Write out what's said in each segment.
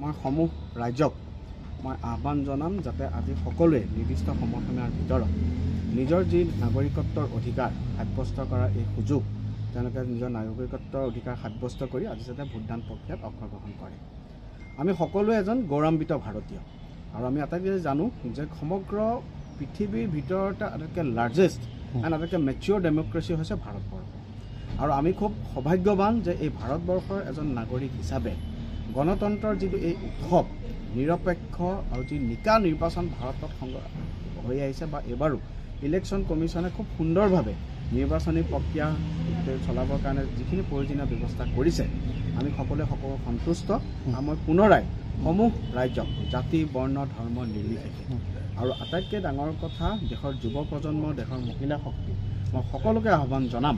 মই সমূহ ৰাজ্যক মই আহ্বান জনাম যাতে আজি সকলোৱে নিৰ্দিষ্ট সময়সীমাৰ ভিতৰত নিজৰ যি নাগৰিকত্বৰ অধিকাৰ সাব্যস্ত কৰাৰ এই সুযোগ তেওঁলোকে নিজৰ নাগৰিকত্বৰ অধিকাৰ সাব্যস্ত কৰি আজি যাতে ভোটদান প্ৰক্ৰিয়াত অংশগ্ৰহণ কৰে। আমি সকলোৱে এজন গৌৰৱান্বিত ভাৰতীয় আৰু আমি আটাইতকৈ জানো যে সমগ্ৰ পৃথিৱীৰ ভিতৰতে আটাইতকৈ লাৰ্জেষ্ট এণ্ড আটাইতকৈ মেচিয়ৰ ডেমক্ৰেচি হৈছে ভাৰতবৰ্ষ আৰু আমি খুব সৌভাগ্যৱান যে এই ভাৰতবৰ্ষৰ এজন নাগৰিক হিচাপে গণতন্ত্ৰৰ যিটো এই উৎসৱ নিৰপেক্ষ আৰু যি নিকা নিৰ্বাচন ভাৰতত হৈ আহিছে বা এবাৰো ইলেকশ্যন কমিশ্যনে খুব সুন্দৰভাৱে নিৰ্বাচনী প্ৰক্ৰিয়া চলাবৰ কাৰণে যিখিনি প্ৰয়োজনীয় ব্যৱস্থা কৰিছে আমি সকলোৱে সন্তুষ্ট আৰু মই পুনৰাই সমূহ ৰাজ্যক জাতি বৰ্ণ ধৰ্ম নিৰ্বিশেষে আৰু আটাইতকৈ ডাঙৰ কথা দেশৰ যুৱ প্ৰজন্ম দেশৰ মহিলা শক্তি মই সকলোকে আহ্বান জনাম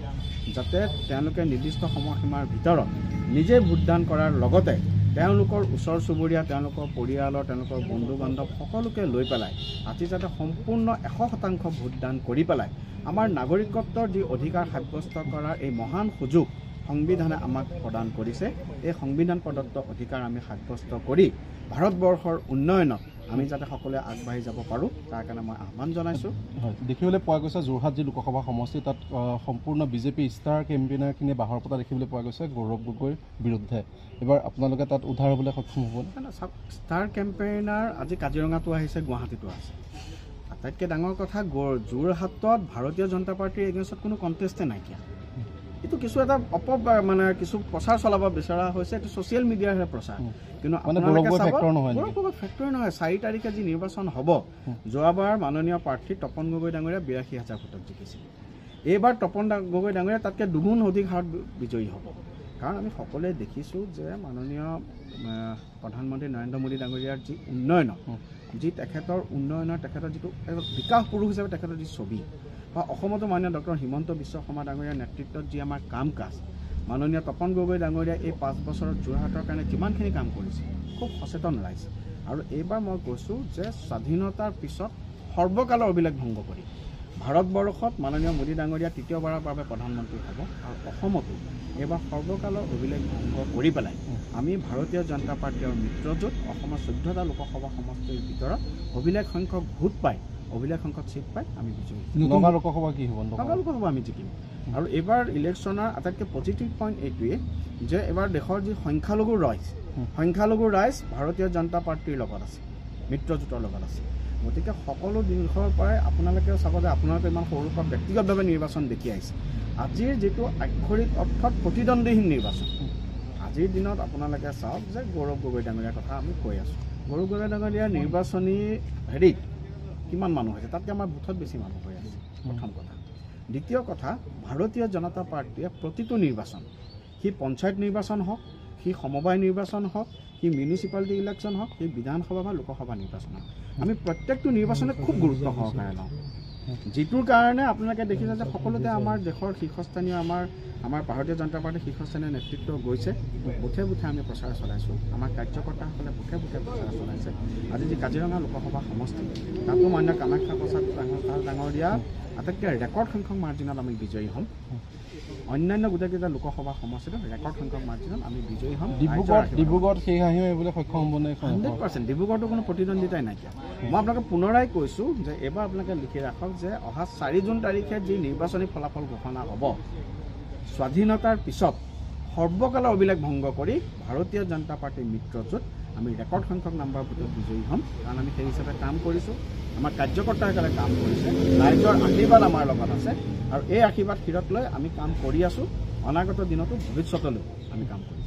যাতে তেওঁলোকে নিৰ্দিষ্ট সময়সীমাৰ ভিতৰত নিজে ভোটদান কৰাৰ লগতে তেওঁলোকৰ ওচৰ চুবুৰীয়া তেওঁলোকৰ পৰিয়ালৰ তেওঁলোকৰ বন্ধু বান্ধৱ সকলোকে লৈ পেলাই আজি যাতে সম্পূৰ্ণ 100% ভোটদান কৰি পেলাই আমাৰ নাগৰিকত্বৰ যি অধিকাৰ সাব্যস্ত কৰাৰ এই মহান সুযোগ সংবিধানে আমাক প্ৰদান কৰিছে এই সংবিধান প্ৰদত্ত অধিকাৰ আমি সাব্যস্ত কৰি ভাৰতবৰ্ষৰ উন্নয়নত আমি যাতে সকলোৱে আগবাঢ়ি যাব পাৰোঁ তাৰ কাৰণে মই আহ্বান জনাইছোঁ। দেখিবলৈ পোৱা গৈছে যোৰহাট যি লোকসভা সমষ্টি তাত সম্পূৰ্ণ বিজেপি ষ্টাৰ কেম্পেইনাৰখিনিয়ে বাহৰ পতা দেখিবলৈ পোৱা গৈছে গৌৰৱ গগৈৰ বিৰুদ্ধে। এবাৰ আপোনালোকে তাত উদ্ধাৰ হ'বলৈ সক্ষম হ'ব নে? ষ্টাৰ কেম্পেইনাৰ আজি কাজিৰঙাতো আহিছে গুৱাহাটীতো আছে। আটাইতকৈ ডাঙৰ কথা যোৰহাটত ভাৰতীয় জনতা পাৰ্টীৰ এগেইনষ্টত কোনো কণ্টেষ্টে নাইকিয়া। এইটো কিছু এটা কিছু প্ৰচাৰ চলাব বিচৰা হৈছে এইটো ছ'চিয়েল মিডিয়াৰহে প্ৰচাৰ কিন্তু ফেক্টৰ নহয় 4 তাৰিখে যি নিৰ্বাচন হ'ব যোৱাবাৰ মাননীয় প্ৰাৰ্থী তপন গগৈ ডাঙৰীয়া 82,000 ভোটত জিকিছিল। এইবাৰ তপন গগৈ ডাঙৰীয়া তাতকৈ দুগুণ অধিক হাৰত বিজয়ী হ'ব কাৰণ আমি সকলোৱে দেখিছোঁ যে মাননীয় প্ৰধানমন্ত্ৰী নৰেন্দ্ৰ মোদী ডাঙৰীয়াৰ যি উন্নয়ন যি তেখেতৰ উন্নয়নৰ তেখেতৰ যিটো বিকাশ পুৰুষ হিচাপে তেখেতৰ যি ছবি বা অসমতো মাননীয় ডক্টৰ হিমন্ত বিশ্ব শৰ্মা ডাঙৰীয়াৰ নেতৃত্বত যি আমাৰ কাম কাজ মাননীয় তপন গগৈ ডাঙৰীয়াই এই 5 বছৰত যোৰহাটৰ কাৰণে কিমানখিনি কাম কৰিছে খুব সচেতন ৰাইজ আৰু এইবাৰ মই কৈছোঁ যে স্বাধীনতাৰ পিছত সৰ্বকালৰ অভিলেখ ভংগ কৰি ভাৰতবৰ্ষত মাননীয় মোদী ডাঙৰীয়া তৃতীয়বাৰৰ বাবে প্ৰধানমন্ত্ৰী হ'ব আৰু অসমতো এইবাৰ সৰ্বকালৰ অভিলেখ ভংগ কৰি পেলাই আমি ভাৰতীয় জনতা পাৰ্টীৰ মিত্ৰজোঁট অসমৰ 14টা লোকসভা সমষ্টিৰ ভিতৰত অভিলেখ সংখ্যক ভোট পাই অভিলেখ সংখ্যক চিট পাই আমি বিজয়ী। নগা লোকসভা কি হ'ব? নগা লোকসভা আমি জিকিম আৰু এইবাৰ ইলেকশ্যনৰ আটাইতকৈ পজিটিভ পইণ্ট এইটোৱে যে এইবাৰ দেশৰ যি সংখ্যালঘু ৰাইজ ভাৰতীয় জনতা পাৰ্টীৰ লগত আছে মিত্ৰজোঁটৰ লগত আছে গতিকে সকলো দিশৰ পৰাই আপোনালোকে চাব যে আপোনালোকে ইমান সৰুৰ পৰা ব্যক্তিগতভাৱে নিৰ্বাচন দেখি আহিছে আজিৰ যিটো আক্ষৰিক অৰ্থত প্ৰতিদ্বন্দ্বীহীন নিৰ্বাচন আজিৰ দিনত আপোনালোকে চাওক যে গৌৰৱ গগৈ ডাঙৰীয়াৰ কথা আমি কৈ আছোঁ গৌৰৱ গগৈ ডাঙৰীয়াৰ নিৰ্বাচনী হেৰিত কিমান মানুহ হৈছে তাতকৈ আমাৰ বুথত বেছি মানুহ হৈ আছে প্ৰথম কথা। দ্বিতীয় কথা ভাৰতীয় জনতা পাৰ্টীয়ে প্ৰতিটো নিৰ্বাচন সি পঞ্চায়ত নিৰ্বাচন হওক সি সমবায় নিৰ্বাচন হওক সি মিউনিচিপালিটি ইলেকশ্যন হওক সি বিধানসভা বা লোকসভা নিৰ্বাচন হওক আমি প্ৰত্যেকটো নিৰ্বাচনে খুব গুৰুত্ব সহকাৰে লওঁ যিটোৰ কাৰণে আপোনালোকে দেখিছে যে সকলোতে আমাৰ দেশৰ শীৰ্ষস্থানীয় আমাৰ ভাৰতীয় জনতা পাৰ্টীৰ শীৰ্ষস্থানীয় নেতৃত্ব গৈছে বুথে বুথে আমি প্ৰচাৰ চলাইছোঁ আমাৰ কাৰ্যকৰ্তাসকলে বুথে বুথে প্ৰচাৰ চলাইছে। আজি যি কাজিৰঙা লোকসভা সমষ্টি তাতো মান্য কামাখ্যা প্ৰসাদ ডাঙৰীয়া আটাইতকৈ ৰেকৰ্ড সংখ্যক মাৰ্জিনত আমি বিজয়ী হ'ম। অন্যান্য গোটেইকেইটা লোকসভা সমষ্টিত ৰেকৰ্ড সংখ্যক মাৰ্জিনত আমি বিজয়ী হ'ম। ডিব্ৰুগড়ত সেই হাঁহিবলৈ সক্ষম হ'ব নে? 100% ডিব্ৰুগড়তো কোনো প্ৰতিদ্বন্দ্বিতাই নাইকিয়া। মই আপোনালোকে পুনৰাই কৈছোঁ যে এইবাৰ আপোনালোকে লিখি ৰাখক যে অহা 4 জুন তাৰিখে যি নিৰ্বাচনী ফলাফল ঘোষণা হ'ব স্বাধীনতাৰ পিছত সৰ্বকালৰ অভিলেখ ভংগ কৰি ভাৰতীয় জনতা পাৰ্টীৰ মিত্ৰজোঁট আমি ৰেকৰ্ড সংখ্যক নাম্বাৰ ভোটত বিজয়ী হ'ম কাৰণ আমি সেই হিচাপে কাম কৰিছোঁ আমাৰ কাৰ্যকৰ্তাসকলে কাম কৰিছে ৰাইজৰ আশীৰ্বাদ আমাৰ লগত আছে আৰু এই আশীৰ্বাদ শিৰত লৈ আমি কাম কৰি আছোঁ অনাগত দিনতো ভৱিষ্যতলৈও আমি কাম কৰিম।